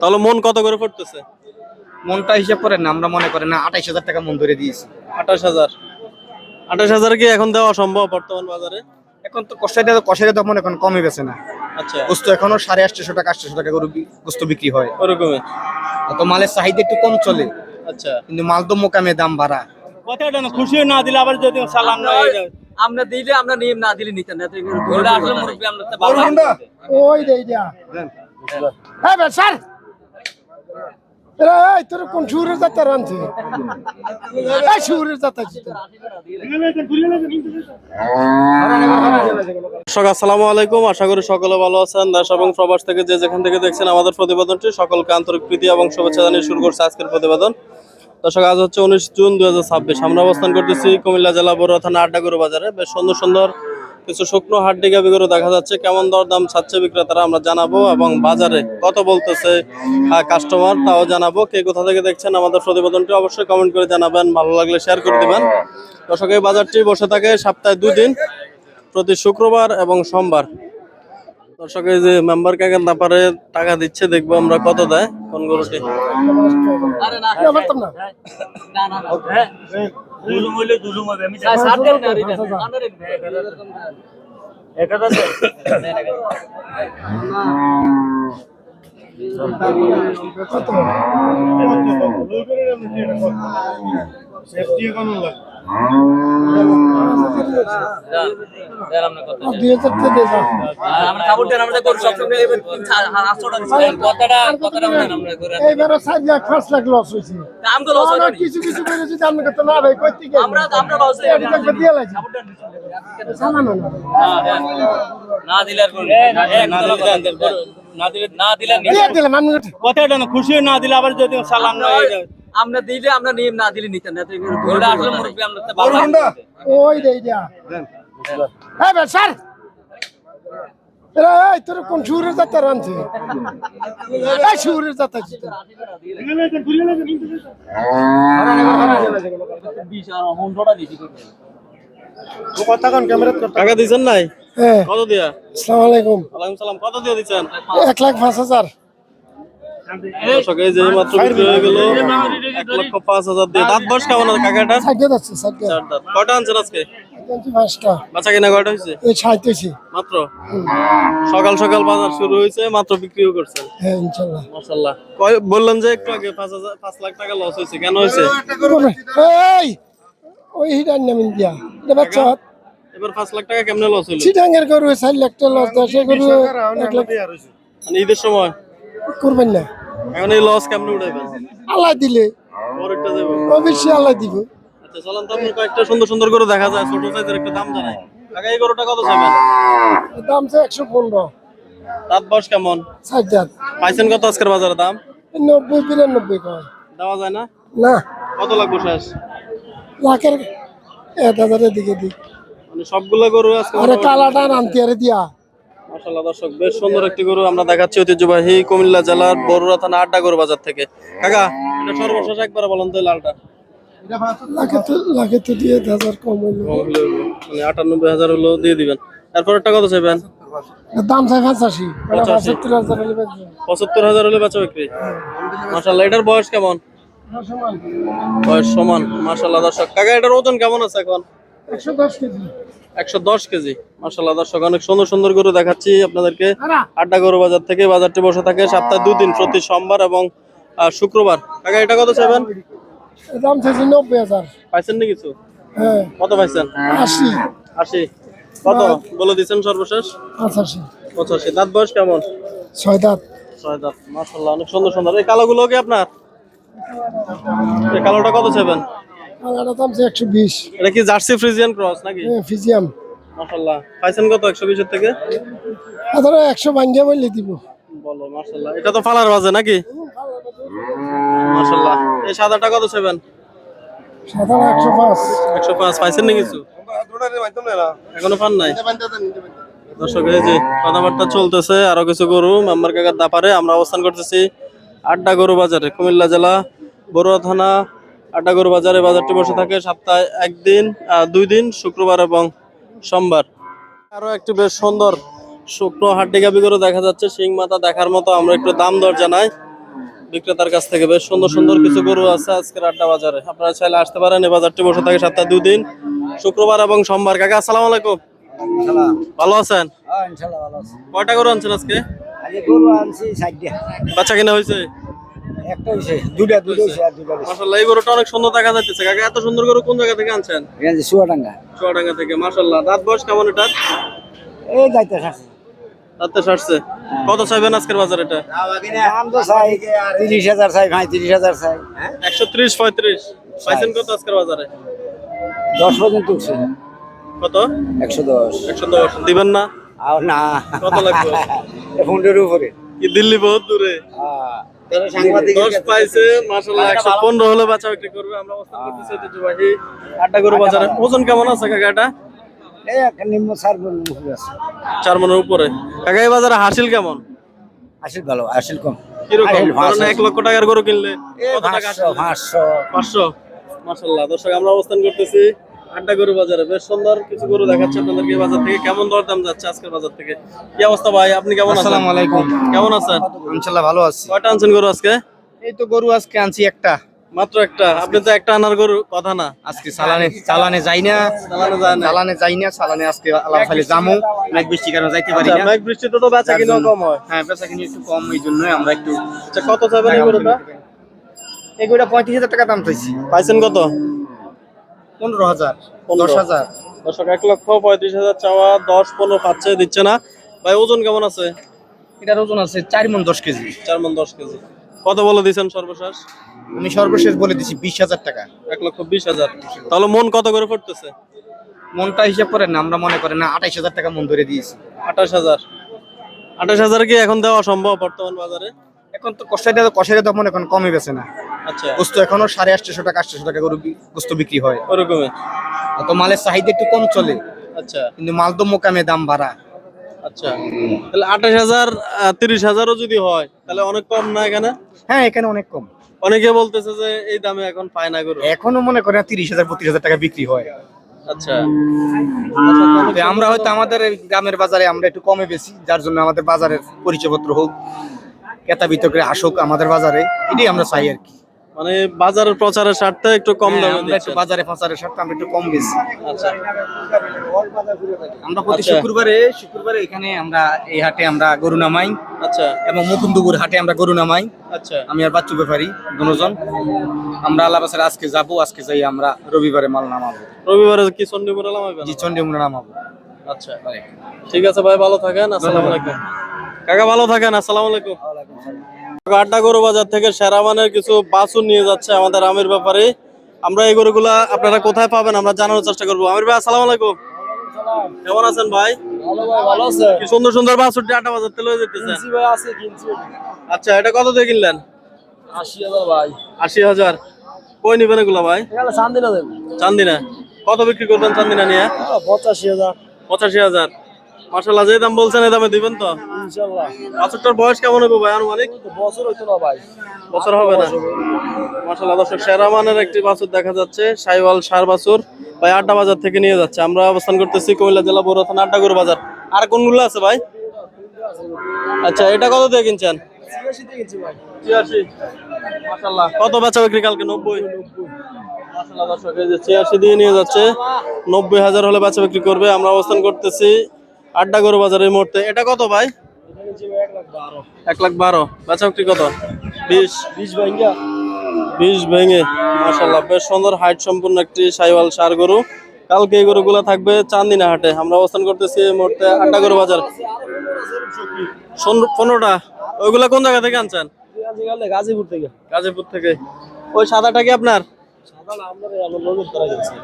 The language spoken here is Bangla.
তাহলে মন কত করে পড়তেছে? মনটা হিসাব করেন না, আমরা মনে করেন না 28,000 টাকা মন ধরে দিয়েছি। 28,000। 28,000 কি এখন দেওয়া সম্ভব বর্তমান বাজারে? এখন তো কষাইটা তো মনে করেন কমে গেছে না। আচ্ছা, গোস্ত এখনো 850 টাকা 800 টাকা করে গোস্ত বিক্রি হয়। ওরকমই। তো মালের চাহিদা একটু কম চলে, আচ্ছা, কিন্তু মাল তো মোকামে দাম বাড়া। কথাটা না খুশি না দিলে আবার যদি সালাম না হয়ে যায় আমরা দিলে আমরা নিয়ম না দিলে নিতেন না ওটা আসলে মুরব্বি আমরা তো ওই দে দিয়া হ্যাঁ বে স্যার এই তোর কোন সুরের যাত্রা রানছে এই সুরের যাত্রা দর্শক আসসালামু আলাইকুম, আশা করি সকলে ভালো আছেন। দেশ এবং প্রবাস থেকে যে যেখান থেকে দেখছেন আমাদের প্রতিবেদনটি, সকলকে আন্তরিক প্রীতি এবং শুভেচ্ছা জানিয়ে শুরু করছে আজকের প্রতিবেদন। দর্শক আজ হচ্ছে 19 জুন 2026। আমরা অবস্থান করতেছি কুমিল্লা জেলা বড়ুয়া থানা আড্ডাগরু বাজারে। বেশ সুন্দর সুন্দর কিছু শুকনো হাড্ডি গাভী গরু দেখা যাচ্ছে। কেমন দরদাম চাচ্ছে বিক্রেতারা আমরা জানাবো, এবং বাজারে কত বলতেছে কাস্টমার তাও জানাবো। কে কোথা থেকে দেখছেন আমাদের প্রতিবেদনটি অবশ্যই কমেন্ট করে জানাবেন, ভালো লাগলে শেয়ার করে দিবেন। দর্শক এই বাজারটি বসে থাকে সপ্তাহে 2 দিন, প্রতি শুক্রবার এবং সোমবার। দর্শক এই যে মেম্বার কাকে না পারে টাকা দিচ্ছে, দেখবো আমরা কত দেয় কোন গরুটি। আরে না পারতাম না না না হ্যাঁ দুলুম হইলে দুলুম হবে আমি সাত দেন না রে আনারে এটা আছে সেফটি কোন লাগে আমরা কাপড় দেন আমরা করব সব সময় এবার 800 টাকা কথাটা বলেন আমরা করে এইবার 4 লাখ 5 লাখ লস হইছে দাম তো লস হয় কিছু কিছু করে যদি আমরা কত না ভাই কইতে গেল আমরা লস এটা দিয়ে লাগি জানা না না দিলে আর না দিলে দিয়ে দিলাম আমি কথাটা না খুশি না দিলে আবার যদি সালাম না হয়ে যায় আমরা দিলে আমরা নিয়ম না দিলে নিতেন না ওটা আসলে মুরব্বি আমরা তো ওই দে দিয়া হ্যাঁ বে স্যার এই তোর কোন সুরের যাত্রা রানছে এই সুরের যাত্রা টাকা দিচ্ছেন নাই? হ্যাঁ কত দিয়া? আসসালামু আলাইকুম ওয়ালাইকুম সালাম। কত দিয়ে দিচ্ছেন? 1,05,000 দর্শক এই যে মাত্র বিক্রি হয়ে গেল 1,05,000 দিয়ে। দাঁত বয়স কেমন আছে কাকাটা? সাইডে যাচ্ছে সাইডে 4 দাঁত। কয়টা আনছেন আজকে? 5টা বাচ্চা কিনা কয়টা হয়েছে? এই 37 মাত্র সকাল সকাল বাজার শুরু হয়েছে, মাত্র বিক্রিও করছেন। হ্যাঁ ইনশাআল্লাহ মাশাআল্লাহ। বললেন যে একটু আগে 5 লাখ টাকা লস হয়েছে, কেন হয়েছে? এই ওই হিডান নামিন দিয়া এটা বাচ্চা এবার 5 লাখ টাকা কেমনে লস হলো? চিটাঙ্গের গরু 4 লাখ টাকা লস দেশে গরু 1 লাখ মানে ঈদের সময় করবেন না এখন এই লস কেমনে উঠাইবেন? আল্লাহ দিলে পরেরটা দেব। অবশ্যই আল্লাহ দিব আচ্ছা চলেন তো, আপনার কয়েকটা সুন্দর সুন্দর করে দেখা যায়, ছোট সাইজের একটা দাম জানাই। কাকা এই গরুটা কত চাইবেন? দাম আছে 115 দাঁত বয়স কেমন? 60 দাম পাইছেন কত আজকের বাজারে দাম? 90 92 কয় দেওয়া যায় না? না কত লাগবে শেষ? লাখের 1000 এর দিকে দি মানে সবগুলা গরু আজকে আরে কালাটা আনতে আরে দিয়া মাশাআল্লাহ। দর্শক বেশ সুন্দর একটি গরু আমরা দেখাচ্ছি ঐতিহ্যবাহী কুমিল্লা জেলার বড়ুয়া থানা আড্ডাগরু বাজার থেকে। কাকা এটা সর্বশেষ একবার বলেন তো, এই লালটা লাখে তো দিয়ে 1000 কম হইলো মানে 98,000 হলো দিয়ে দিবেন। এরপরটা কত চাইবেন? দাম চাই 85 75000 হলে বেচবো 75,000 হলে বেচা বিক্রি। মাশাআল্লাহ। এটার বয়স কেমন? বয়স সমান মাশাআল্লাহ। দর্শক কাকা এটার ওজন কেমন আছে এখন? 110 কেজি 110 কেজি। মাশাআল্লাহ। দর্শক অনেক সুন্দর সুন্দর গরু দেখাচ্ছি আপনাদেরকে আড্ডা গরু বাজার থেকে। বাজারটি বসে থাকে সপ্তাহে 2 দিন, প্রতি সোমবার এবং শুক্রবার। কাকা এটা কত চাইবেন? দাম চাইছি 90000 পাইছেন নি কিছু? হ্যাঁ কত পাইছেন? 80 কত বলে দিচ্ছেন সর্বশেষ? 85 দাঁত বয়স কেমন? 6 দাঁত 6 দাঁত। মাশাআল্লাহ অনেক সুন্দর সুন্দর। এই কালোগুলো কি আপনার? এই কালোটা কত চাইবেন? আলাদা দাম আছে 120 এটা কি জার্সি ফ্রিজিয়ান ক্রস নাকি? হ্যাঁ ফিজিয়াম মাশাআল্লাহ। পাইছেন কত 120 এর থেকে? ধরো 100 ভাঙ্গা বললে দিব বলো। মাশাআল্লাহ। এটা তো ফালার বাজে নাকি? মাশাআল্লাহ। এই সাদাটা কত চাইবেন? সাদা 105 105 পাইছেন নি কিছু? এখনো পান নাই। দর্শক এই যে কথাবার্তা চলতেছে, আরো কিছু গরু মেম্বার কাকার দাপারে। আমরা অবস্থান করতেছি আড্ডা গরু বাজারে, কুমিল্লা জেলা বড়ুয়া থানা আড্ডা গরু বাজারে। বাজারটি বসে থাকে সপ্তাহে 1 দিন 2 দিন, শুক্রবার এবং সোমবার। আরো একটি বেশ সুন্দর শুকনো হাড্ডি গাভী গরু দেখা যাচ্ছে, শিং মাথা দেখার মতো। আমরা একটু দাম দর জানাই। বিক্রেতার কাছ থেকে বেশ সুন্দর সুন্দর কিছু গরু আছে আজকের আড্ডা বাজারে। আপনারা চাইলে আসতে পারেন। এই বাজারটি বসে থাকে সপ্তাহে 2 দিন, শুক্রবার এবং সোমবার। কাকা আসসালামু আলাইকুম। ভালো আছেন? কয়টা গরু আনছেন আজকে? বাচ্চা কিনা হয়েছে? মাশাআল্লাহ, এই গরুটা অনেক সুন্দর দেখা যাচ্ছে। কাকা এত সুন্দর গরু কোন জায়গা থেকে আনছেন? চুয়াডাঙ্গা থেকে। মাশাআল্লাহ, দাঁত বয়স কেমন এটা? দাঁতে সারছে। কত চাইবেন আজকের বাজারে এটা? 130 35। পাইছেন কত আজকের বাজারে? 10 পর্যন্ত উঠছে। কত? 110। 110 দিবেন না? না, কত লাগবে? পনেরোর উপরে। কি দিল্লি বহুত দূরে? 10 পাইছে। মাশাআল্লাহ, 115 হলে বাচ্চা বিক্রি করবে। আমরা অবস্থান করতেছি ঐতিহ্যবাহী আড্ডা গরু বাজারে। ওজন কেমন আছে কাকা এটা? এই একটা নিম্ন 4 মণ উপরে আছে। 4 মণের উপরে। কাকা এই বাজারে হাসিল কেমন? আসিল ভালো, আসিল কম। কিরকম? ধরেন 1 লক্ষ টাকার গরু কিনলে কত টাকা আসে? 500। 500। মাশাআল্লাহ, দর্শক আমরা অবস্থান করতেছি আড্ডা গরু বাজারে। বেশ সুন্দর কিছু গরু দেখাচ্ছে আপনাদেরকে এই বাজার থেকে। কেমন দরদাম যাচ্ছে আজকের বাজার থেকে? কি অবস্থা ভাই, আপনি কেমন আছেন? আসসালামু আলাইকুম। কেমন আছেন? ইনশাআল্লাহ ভালো আছি। কয়টা আনছেন গরু আজকে? এই তো গরু আজকে আনছি একটা, মাত্র একটা। আপনি তো একটা আনার গরু কথা না। আজকে চালানে যাই না, চালানে আজকে আলাদা খালি জামু, মেঘ বৃষ্টির কারণে যাইতে পারি আচ্ছা, না। মেঘ বৃষ্টিতে তো বেচা কিনা কম হয়। হ্যাঁ, বেচা কিনি একটু কম, এই জন্য আমরা একটু। আচ্ছা, কত চাইবেন এই গরুটা? এই গরুটা 35,000 টাকা দাম চাইছি। পাইছেন কত? 15,000 15,000 10,000। দর্শক 1,35,000 চাওয়া, 10-15 পাচ্ছে, দিচ্ছে না। ভাই ওজন কেমন আছে? এটার ওজন আছে 4 মণ 10 কেজি। 4 মণ 10 কেজি। কত বলে দিয়েছেন সর্বশেষ? আমি সর্বশেষ বলে দিছি 20,000 টাকা। 1,20,000। তাহলে মন কত করে পড়তেছে? মনটা হিসাব করেন না, আমরা মনে করেন না 28,000 টাকা মন ধরে দিয়েছি। 28,000। 28,000 কি এখন দেওয়া সম্ভব বর্তমান বাজারে? এখন তো কষাইটা তো মনে করেন কমে গেছে না। আচ্ছা, গোস্ত এখনো 850 টাকা 800 টাকা গরু গোস্ত বিক্রি হয়। ওরকমই। তো মালের চাহিদা একটু কম চলে, আচ্ছা কিন্তু মাল তো মোকামে দাম বাড়া। আচ্ছা, তাহলে 28,000 30,000ও যদি হয় তাহলে অনেক কম না এখানে? হ্যাঁ, এখানে অনেক কম। অনেকে বলতেছে যে এই দামে এখন পায় না গরু। এখনো মনে করেন 30,000 32,000 টাকা বিক্রি হয়। আচ্ছা, তো আমরা হয়তো আমাদের এই গ্রামের বাজারে আমরা একটু কমে বেশি, যার জন্য আমাদের বাজারের পরিচয়পত্র হোক, ক্রেতা বিতর্কে আসুক আমাদের বাজারে, এটাই আমরা চাই আর কি। মানে বাজারের প্রচারের স্বার্থে একটু কম হ্যাঁ, দামে আমরা একটু দিচ্ছেন। বাজারে প্রচারের স্বার্থে আমরা একটু কম বেশি। আচ্ছা, আমরা প্রতি আচ্ছা। শুক্রবারে এখানে আমরা এই হাটে আমরা গরু নামাই, আচ্ছা, এবং মুকুন্দপুর হাটে আমরা গরু নামাই। আচ্ছা। আমি আর বাচ্চু ব্যাপারী দুজন আমরা আল্লাহ বাসার আজকে যাবো, আজকে যাই আমরা রবিবারে মাল নামাবো। রবিবারে কি চন্ডীপুর নামাবেন? জি, চন্ডীমুড়া নামাবো। আচ্ছা, ঠিক আছে ভাই, ভালো থাকেন। আসসালামু আলাইকুম। কাকা ভালো থাকেন। আসসালামু আলাইকুম। আড্ডা গরু বাজার থেকে সেরা মানের কিছু বাছুর নিয়ে যাচ্ছে আমাদের আমির ব্যাপারী। আমরা এই গরুগুলা আপনারা কোথায় পাবেন আমরা জানার চেষ্টা করবো। আমির ভাই আসসালামু আলাইকুম। কেমন আছেন ভাই? ভালো আছে। কি সুন্দর সুন্দর বাছুরটি আড্ডা বাজার থেকে লয়ে যেতেছেন? ভাই আছে, কিনছি। আচ্ছা, এটা কত দিয়ে কিনলেন? 80,000 ভাই। 80,000। কই নিবেন এগুলা ভাই? এখানে চান্দিনা দেব। চান্দিনা। কত বিক্রি করবেন চান্দিনা নিয়ে? 85,000। 85,000। মাশাআল্লাহ, যে দাম বলছেন এই দামে দিবেন তো? ইনশাআল্লাহ। বাছুরটার বয়স কেমন হবে ভাই আনুমানিক? বছর হইতো না ভাই। বছর হবে না। মাশাআল্লাহ, দর্শক সেরা মানের একটি বাছুর দেখা যাচ্ছে, সাইওয়াল ষাঁড় বাছুর। ভাই আড্ডা বাজার থেকে নিয়ে যাচ্ছে। আমরা অবস্থান করতেছি কুমিল্লা জেলা বড় থানা আড্ডা গরু বাজার। আর কোনগুলো আছে ভাই? আচ্ছা, এটা কত দিয়ে কিনছেন? 86 দিয়ে কিনছি ভাই। 86। মাশাআল্লাহ, কত বেচা বিক্রি কালকে? 90। মাশাআল্লাহ দর্শক, এই যে 86 দিয়ে নিয়ে যাচ্ছে, 90,000 হলে বেচা বিক্রি করবে। আমরা অবস্থান করতেছি আড্ডা গরু বাজার এই মুহূর্তে। এটা কত ভাই? এটা কিনছি ভাই 1,12,000। 1,12,000। বেচা বিক্রি কত? 20। 20 ভাইঙ্গা। 20 ভেঙে। মাশাআল্লাহ, বেশ সুন্দর হাইট সম্পূর্ণ একটি সাইওয়াল ষাঁড় গরু। কালকে এই গরুগুলো থাকবে চান্দিনা হাটে। আমরা অবস্থান করতেছি এই মুহূর্তে আড্ডা গরু বাজার। 15টা। ওইগুলা কোন জায়গা থেকে আনছেন? গাজীপুর থেকে। গাজীপুর থেকে। ওই সাদাটা কি আপনার? সাদা না, আমরা নজর করা গেছে।